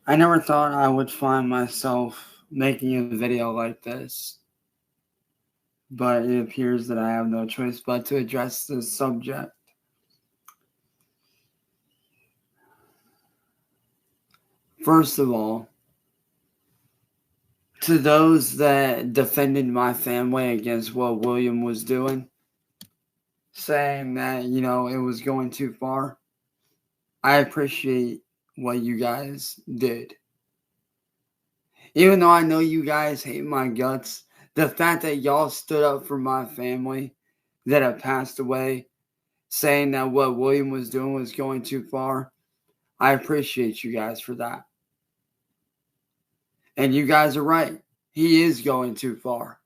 I never thought I would find myself making a video like this, but it appears that I have no choice but to address this subject. First of all, to those that defended my family against what William was doing, saying that, it was going too far, I appreciate what you guys did. Even though I know you guys hate my guts, the fact that y'all stood up for my family that have passed away, saying that what William was doing was going too far, I appreciate you guys for that. And you guys are right. He is going too far.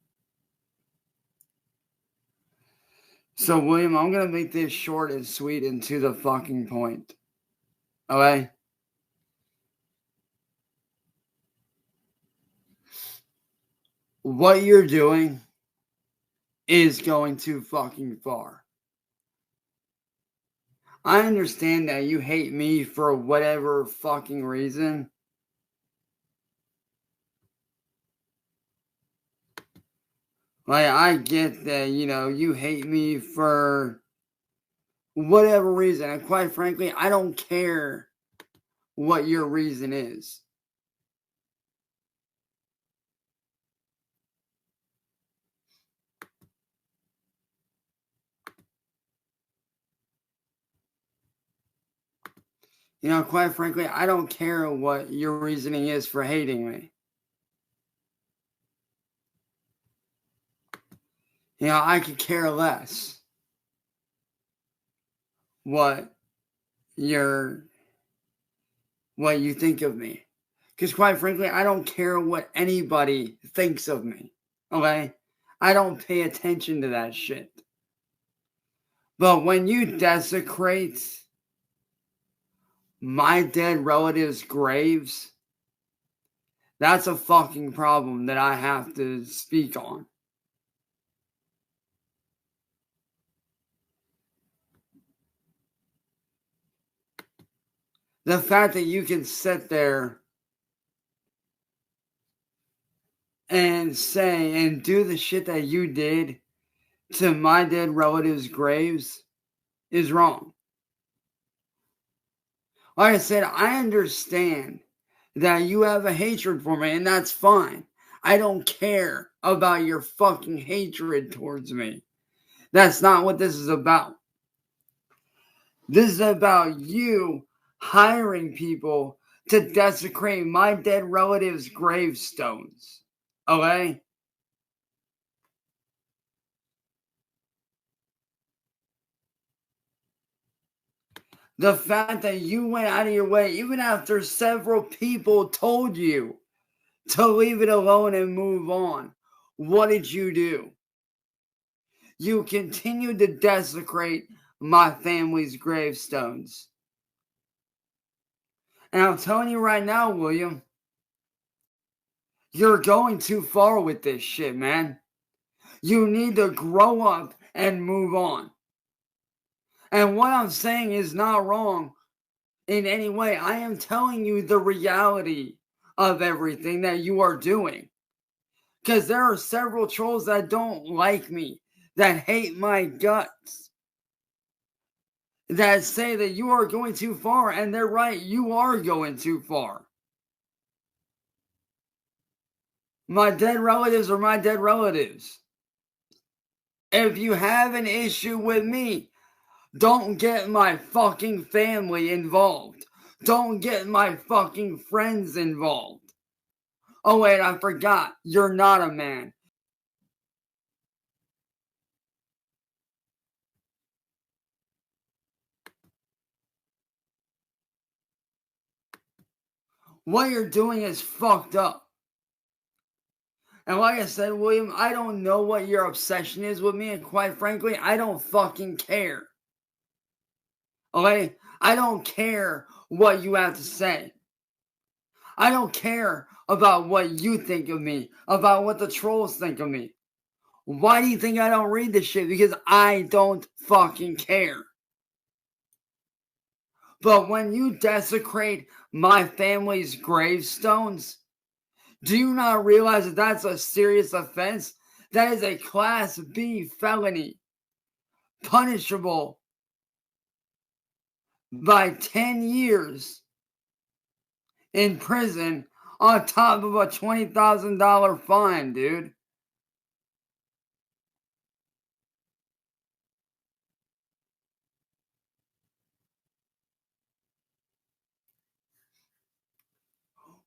So, William, I'm going to make this short and sweet and to the fucking point. Okay? What you're doing is going too fucking far. I understand that you hate me for whatever fucking reason. Like, I get that, you hate me for whatever reason. And quite frankly, I don't care what your reason is. Quite frankly, I don't care what your reasoning is for hating me. I could care less what you think of me. Because quite frankly, I don't care what anybody thinks of me. Okay? I don't pay attention to that shit. But when you desecrate my dead relatives' graves, that's a fucking problem that I have to speak on. The fact that you can sit there and say and do the shit that you did to my dead relatives' graves is wrong. Like I said, I understand that you have a hatred for me, and that's fine. I don't care about your fucking hatred towards me. That's not what this is about. This is about you hiring people to desecrate my dead relatives' gravestones. Okay? The fact that you went out of your way, even after several people told you to leave it alone and move on, what did you do? You continued to desecrate my family's gravestones. And I'm telling you right now, William, you're going too far with this shit, man. You need to grow up and move on. And what I'm saying is not wrong in any way. I am telling you the reality of everything that you are doing. Because there are several trolls that don't like me, that hate my guts, that say that you are going too far, and they're right, you are going too far. My dead relatives are my dead relatives. If you have an issue with me, don't get my fucking family involved. Don't get my fucking friends involved. Oh wait, I forgot. You're not a man. What you're doing is fucked up. And like I said, William, I don't know what your obsession is with me, and quite frankly, I don't fucking care. Okay? I don't care what you have to say. I don't care about what you think of me, about what the trolls think of me. Why do you think I don't read this shit? Because I don't fucking care. But when you desecrate my family's gravestones, do you not realize that that's a serious offense? That is a Class B felony, punishable by 10 years in prison on top of a $20,000 fine, dude.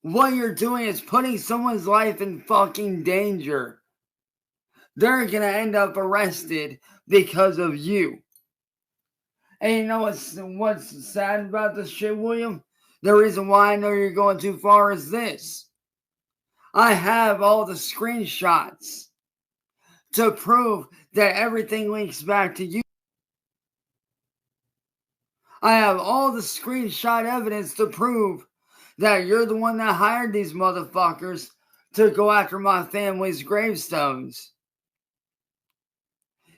What you're doing is putting someone's life in fucking danger. They're gonna end up arrested because of you. And you know what's sad about this shit, William? The reason why I know you're going too far is this. I have all the screenshots to prove that everything links back to you. I have all the screenshot evidence to prove that you're the one that hired these motherfuckers to go after my family's gravestones.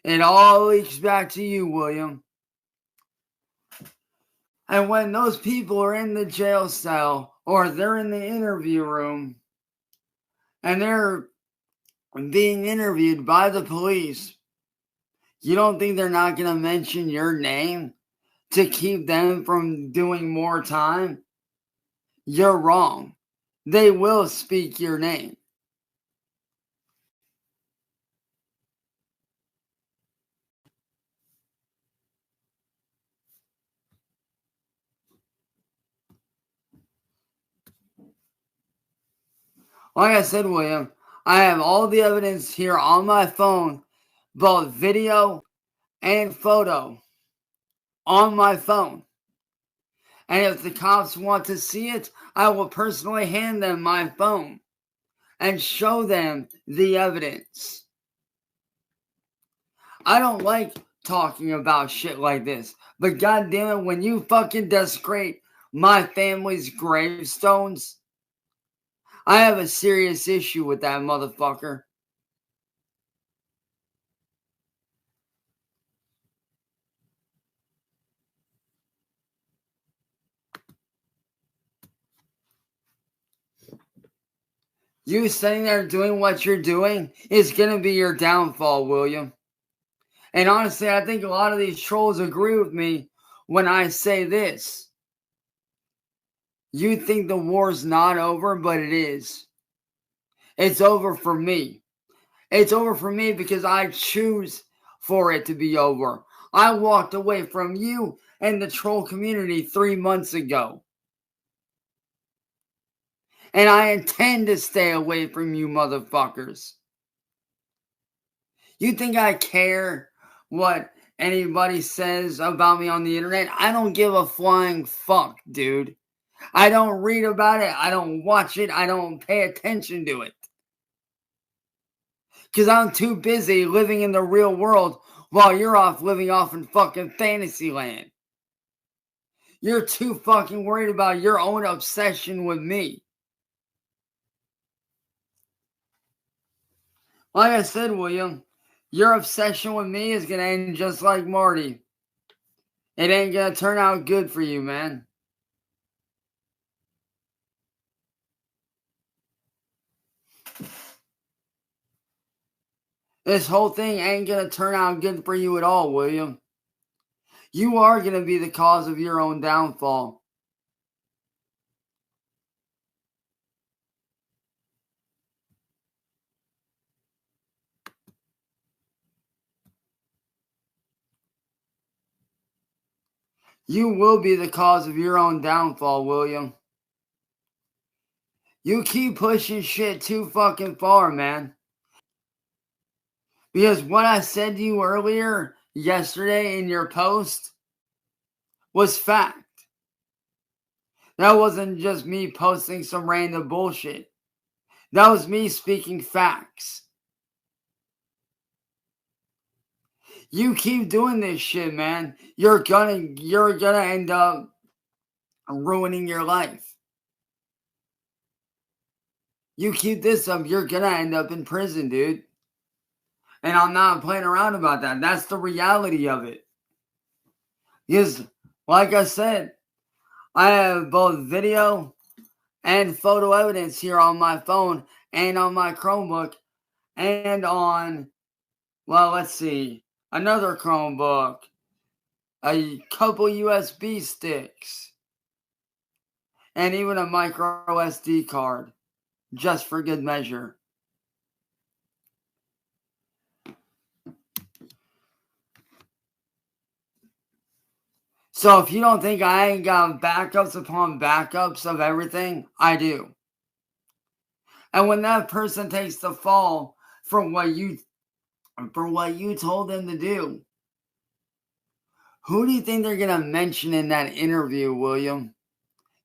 It all leaks back to you, William. And when those people are in the jail cell or they're in the interview room and they're being interviewed by the police, you don't think they're not going to mention your name to keep them from doing more time? You're wrong. They will speak your name. Like I said, William, I have all the evidence here on my phone, both video and photo on my phone. And if the cops want to see it, I will personally hand them my phone and show them the evidence. I don't like talking about shit like this, but goddamn it, when you fucking desecrate my family's gravestones, I have a serious issue with that motherfucker. You sitting there doing what you're doing is going to be your downfall, William. And honestly, I think a lot of these trolls agree with me when I say this. You think the war's not over, but it is. It's over for me. It's over for me because I choose for it to be over. I walked away from you and the troll community 3 months ago. And I intend to stay away from you motherfuckers. You think I care what anybody says about me on the internet? I don't give a flying fuck, dude. I don't read about it. I don't watch it. I don't pay attention to it. Because I'm too busy living in the real world while you're off living off in fucking fantasy land. You're too fucking worried about your own obsession with me. Like I said, William, your obsession with me is going to end just like Marty. It ain't going to turn out good for you, man. This whole thing ain't going to turn out good for you at all, William. You are going to be the cause of your own downfall. You will be the cause of your own downfall, William. You keep pushing shit too fucking far, man. Because what I said to you earlier, yesterday in your post, was fact. That wasn't just me posting some random bullshit. That was me speaking facts. You keep doing this shit, man. You're gonna end up ruining your life. You keep this up, you're gonna end up in prison, dude. And I'm not playing around about that. That's the reality of it. Because, like I said, I have both video and photo evidence here on my phone and on my Chromebook and on, well, let's see, another Chromebook, a couple USB sticks, and even a micro SD card, just for good measure. So if you don't think I ain't got backups upon backups of everything, I do. And when that person takes the fall for what you told them to do, who do you think they're going to mention in that interview, William?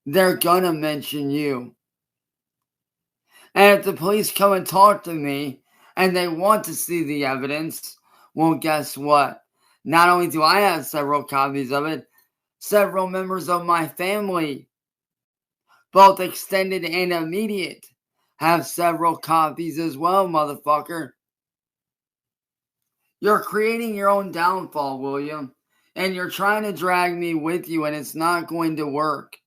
They're going to mention you. And if the police come and talk to me and they want to see the evidence, well, guess what? Not only do I have several copies of it, several members of my family, both extended and immediate, have several copies as well, motherfucker. You're creating your own downfall, William, and you're trying to drag me with you, and it's not going to work.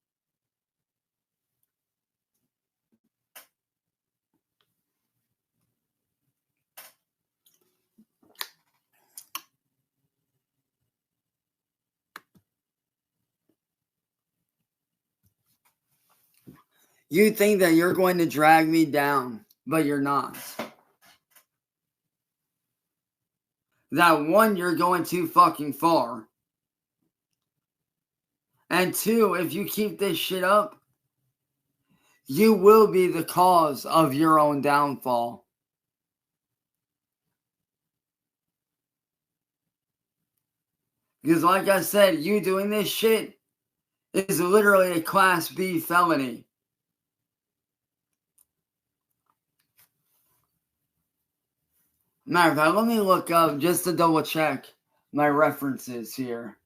You think that you're going to drag me down, but you're not. That one, you're going too fucking far. And two, if you keep this shit up, you will be the cause of your own downfall. Because like I said, you doing this shit is literally a Class B felony. Matter of fact, let me look up just to double check my references here.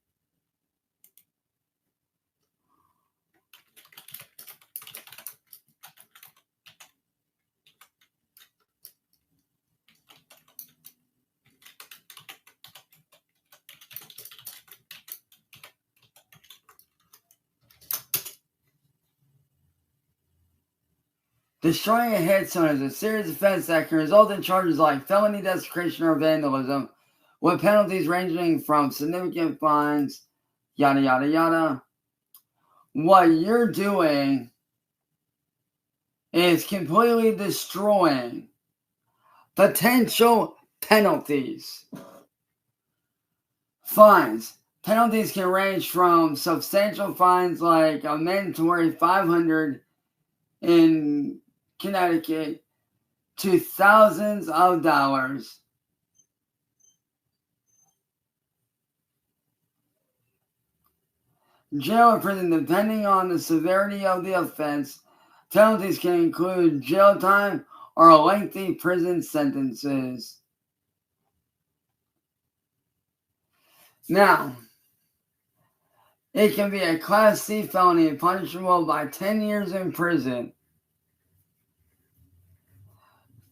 Destroying a headstone is a serious offense that can result in charges like felony desecration or vandalism, with penalties ranging from significant fines, yada, yada, yada. What you're doing is completely destroying potential penalties. Fines. Penalties can range from substantial fines like a mandatory $500 in Connecticut to thousands of dollars. Jail or prison, depending on the severity of the offense. Penalties can include jail time or lengthy prison sentences. Now, it can be a Class C felony punishable by 10 years in prison.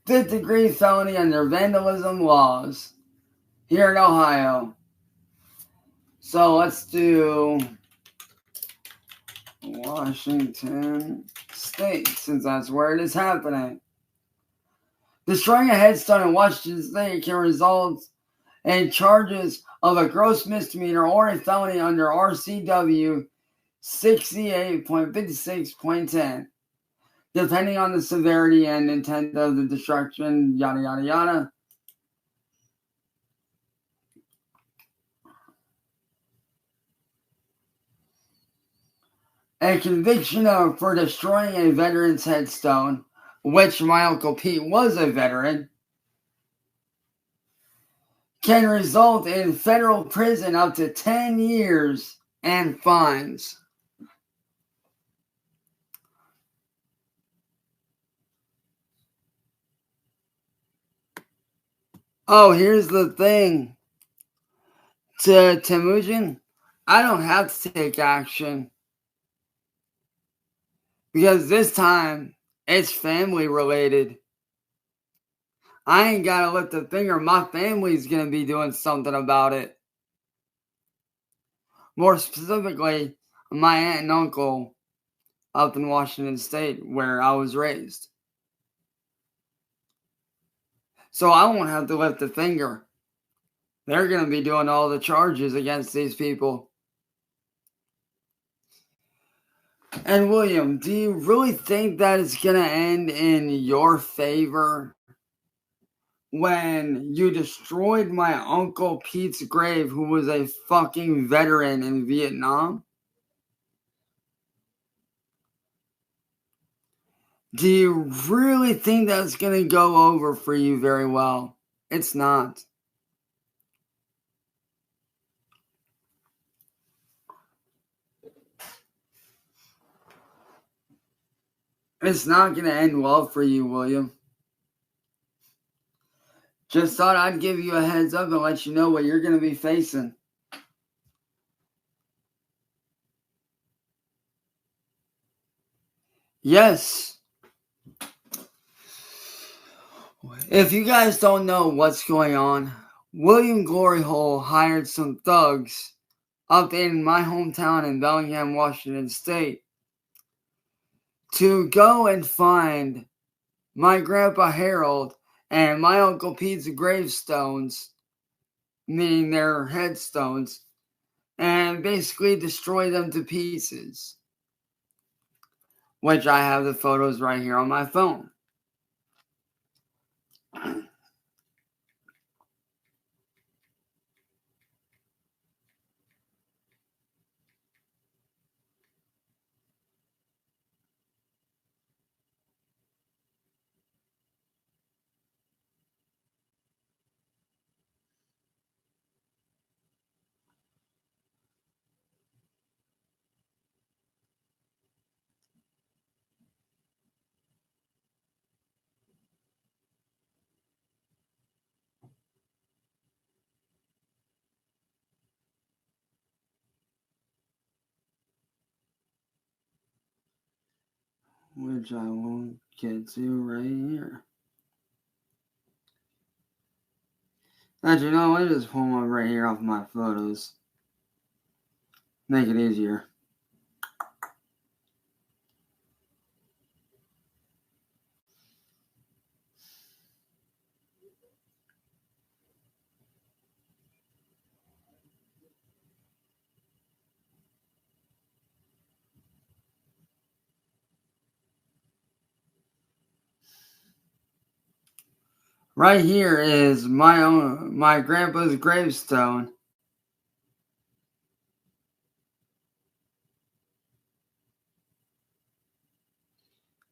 5th-degree felony under vandalism laws here in Ohio. So let's do Washington State, since that's where it is happening. Destroying a headstone in Washington State can result in charges of a gross misdemeanor or a felony under RCW 68.56.10, depending on the severity and intent of the destruction, yada, yada, yada. A conviction for destroying a veteran's headstone, which my Uncle Pete was a veteran, can result in federal prison up to 10 years and fines. Oh, here's the thing. To Temujin, I don't have to take action. Because this time, it's family related. I ain't got to lift a finger. My family's going to be doing something about it. More specifically, my aunt and uncle up in Washington State where I was raised. So I won't have to lift a finger. They're going to be doing all the charges against these people. And William, do you really think that it's going to end in your favor when you destroyed my Uncle Pete's grave, who was a fucking veteran in Vietnam? Do you really think that's going to go over for you very well? It's not. It's not going to end well for you, William. Just thought I'd give you a heads up and let you know what you're going to be facing. Yes. If you guys don't know what's going on, William Glory Hole hired some thugs up in my hometown in Bellingham, Washington State, to go and find my Grandpa Harold and my Uncle Pete's gravestones, meaning their headstones, and basically destroy them to pieces. Which I have the photos right here on my phone. Which I will get to right here. Actually, no, let me just pull one right here off my photos. Make it easier. Right here is my grandpa's gravestone.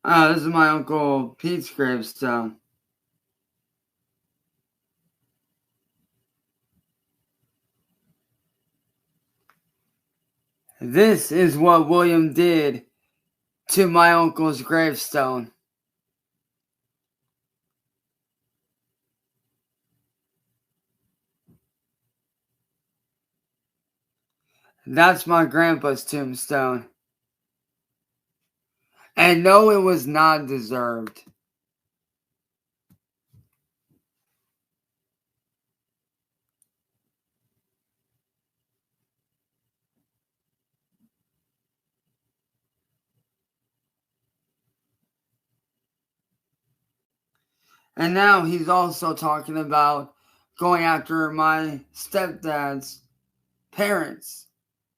This is my Uncle Pete's gravestone. This is what William did to my uncle's gravestone. That's my grandpa's tombstone. And no, it was not deserved. And now he's also talking about going after my stepdad's parents'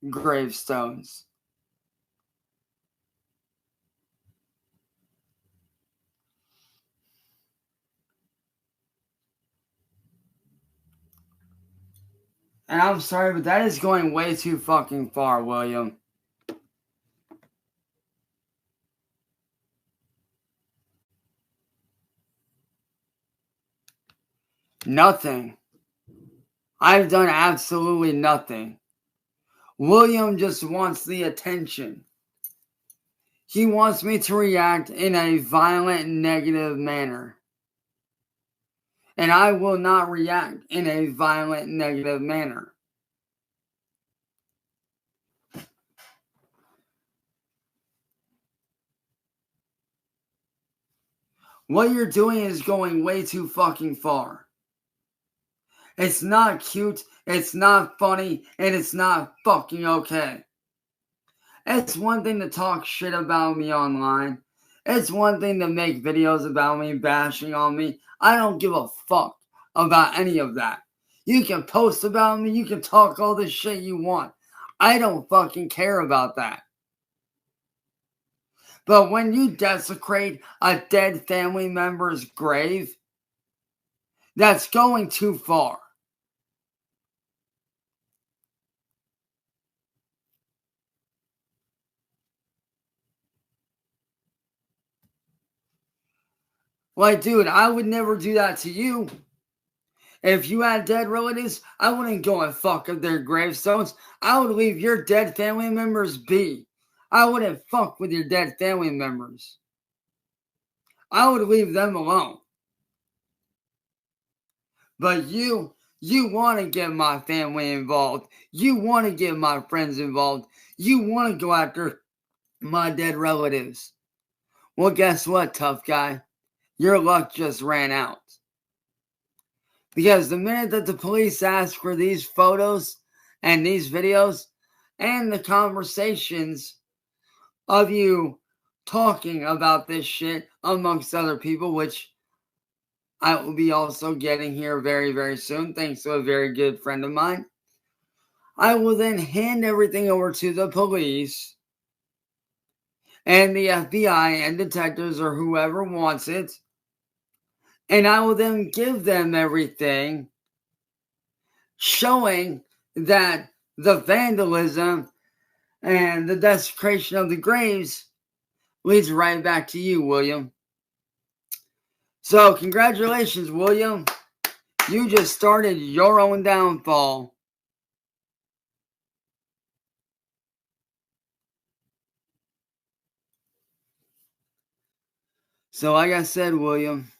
gravestones. And I'm sorry, but that is going way too fucking far, William. Nothing. I've done absolutely nothing. William just wants the attention. He wants me to react in a violent, negative manner. And I will not react in a violent, negative manner. What you're doing is going way too fucking far. It's not cute, it's not funny, and it's not fucking okay. It's one thing to talk shit about me online. It's one thing to make videos about me, bashing on me. I don't give a fuck about any of that. You can post about me. You can talk all the shit you want. I don't fucking care about that. But when you desecrate a dead family member's grave, that's going too far. Like, dude, I would never do that to you. If you had dead relatives, I wouldn't go and fuck up their gravestones. I would leave your dead family members be. I wouldn't fuck with your dead family members. I would leave them alone. But you want to get my family involved. You want to get my friends involved. You want to go after my dead relatives. Well, guess what, tough guy? Your luck just ran out. Because the minute that the police ask for these photos and these videos and the conversations of you talking about this shit amongst other people, which I will be also getting here very, very soon, thanks to a very good friend of mine, I will then hand everything over to the police and the FBI and detectives or whoever wants it. And I will then give them everything showing that the vandalism and the desecration of the graves leads right back to you, William. So congratulations, William. You just started your own downfall. So like I said, William,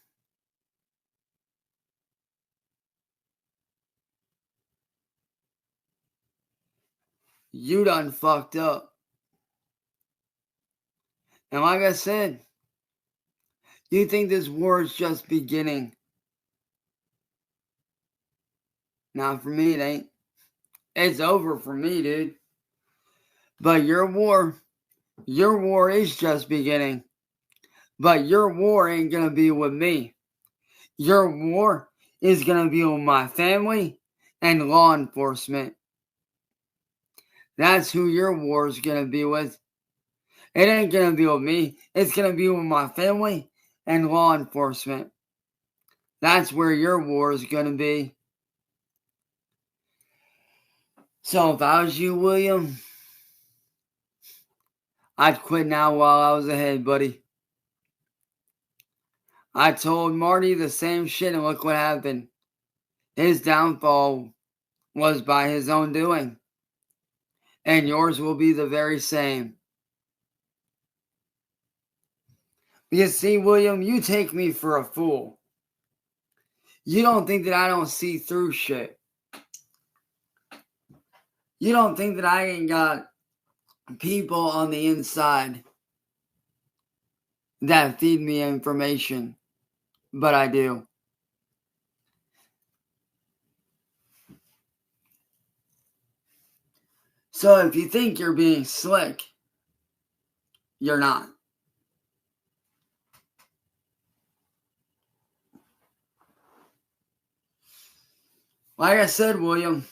you done fucked up. And like I said, you think this war is just beginning. Not for me, it ain't. It's over for me, dude. But your war is just beginning. But your war ain't gonna be with me. Your war is gonna be with my family and law enforcement. That's who your war is gonna be with. It ain't gonna be with me. It's gonna be with my family and law enforcement. That's where your war is gonna be. So if I was you, William, I'd quit now while I was ahead, buddy. I told Marty the same shit and look what happened. His downfall was by his own doing. And yours will be the very same. You see, William, you take me for a fool. You don't think that I don't see through shit. You don't think that I ain't got people on the inside that feed me information. But I do. So if you think you're being slick, you're not. Like I said, William,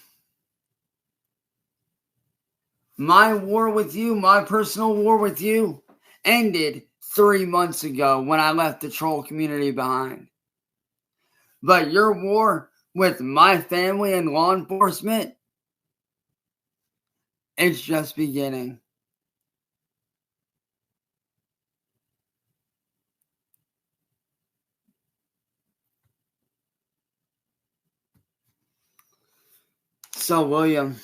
my war with you, my personal war with you, ended 3 months ago when I left the troll community behind. But your war with my family and law enforcement, it's just beginning. So, William,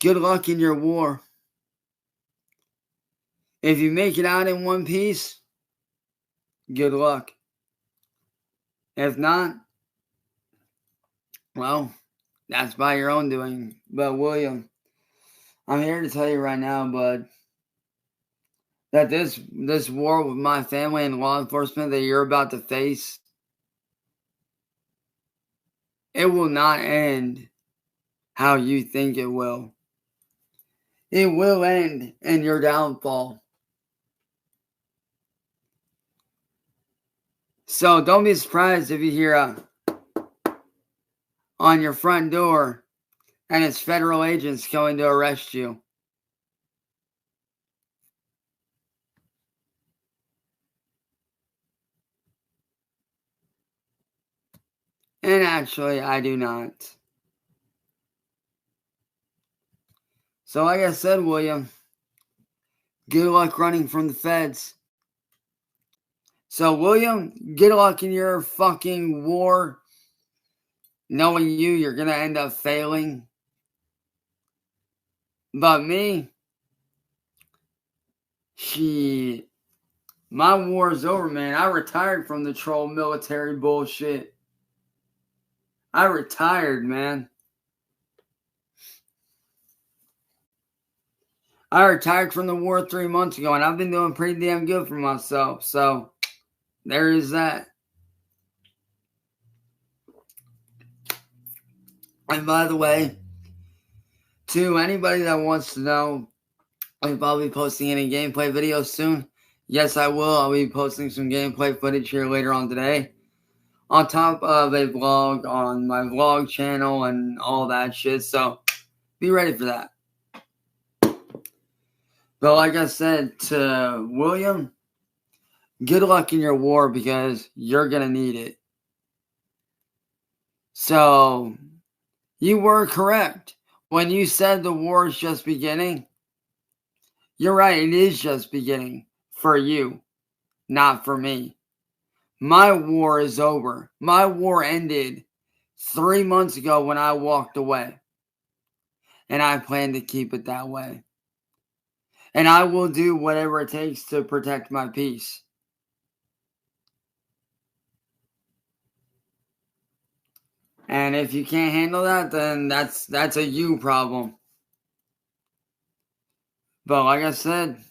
good luck in your war. If you make it out in one piece, good luck. If not, well, that's by your own doing. But, William, I'm here to tell you right now, bud, that this war with my family and law enforcement that you're about to face, it will not end how you think it will. It will end in your downfall. So don't be surprised if you hear on your front door and it's federal agents going to arrest you. And actually, I do not. So like I said, William, good luck running from the feds. So, William, good luck in your fucking war. Knowing you're going to end up failing. But me, my war is over, man. I retired from the troll military bullshit. I retired, man. I retired from the war 3 months ago, and I've been doing pretty damn good for myself. So, there is that. And by the way, to anybody that wants to know if I'll be posting any gameplay videos soon, yes, I will. I'll be posting some gameplay footage here later on today, on top of a vlog on my vlog channel and all that shit. So, be ready for that. But like I said to William, good luck in your war because you're going to need it. So, you were correct. When you said the war is just beginning, you're right, it is just beginning for you, not for me. My war is over. My war ended 3 months ago when I walked away. And I plan to keep it that way. And I will do whatever it takes to protect my peace. And if you can't handle that, then that's a you problem. But like I said,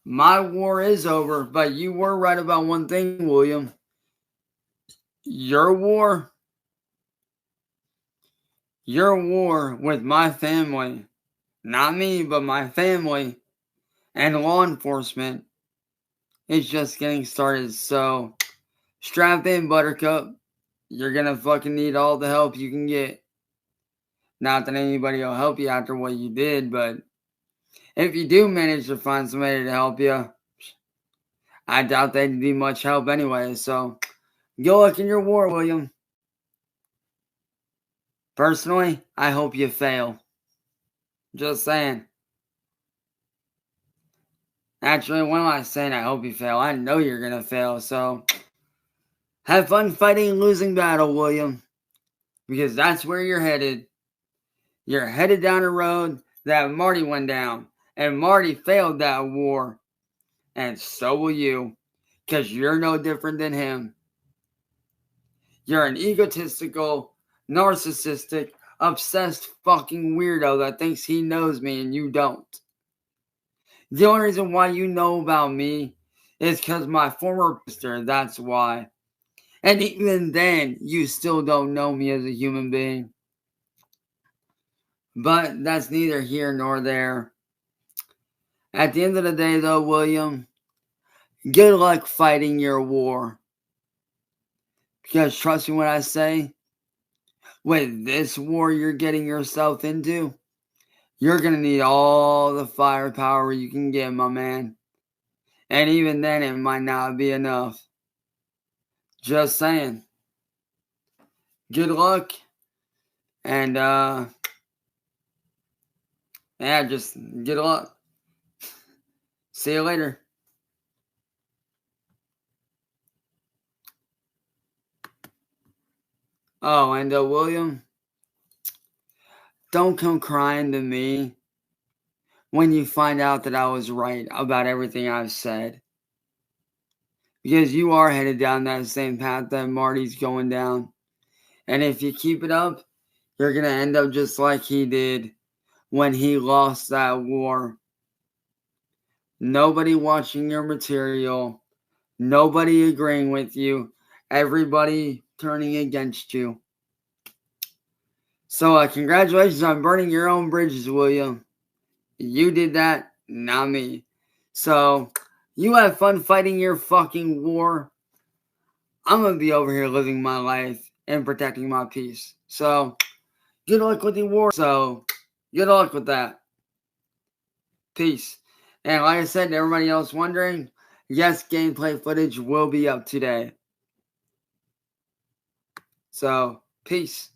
my war is over. But you were right about one thing, William. Your war with my family, not me, but my family and law enforcement is just getting started. So strap in, Buttercup. You're going to fucking need all the help you can get. Not that anybody will help you after what you did, but if you do manage to find somebody to help you, I doubt they'd be much help anyway. So, good luck in your war, William. Personally, I hope you fail. Just saying. Actually, when am I saying I hope you fail? I know you're going to fail. So, have fun fighting a losing battle, William. Because that's where you're headed. You're headed down a road that Marty went down. And Marty failed that war. And so will you. Because you're no different than him. You're an egotistical, narcissistic, obsessed fucking weirdo that thinks he knows me and you don't. The only reason why you know about me is because my former sister, that's why. And even then, you still don't know me as a human being. But that's neither here nor there. At the end of the day, though, William, good luck fighting your war. Because trust me when I say, with this war you're getting yourself into, you're going to need all the firepower you can get, my man. And even then, it might not be enough. Just saying. Good luck. And, yeah, just good luck. See you later. Oh, and William, don't come crying to me when you find out that I was right about everything I've said. Because you are headed down that same path that Marty's going down. And if you keep it up, you're going to end up just like he did when he lost that war. Nobody watching your material. Nobody agreeing with you. Everybody turning against you. So, congratulations on burning your own bridges, William. You did that, not me. So, you have fun fighting your fucking war. I'm going to be over here living my life and protecting my peace. So, good luck with the war. So, good luck with that. Peace. And like I said to everybody else wondering, yes, gameplay footage will be up today. So, peace.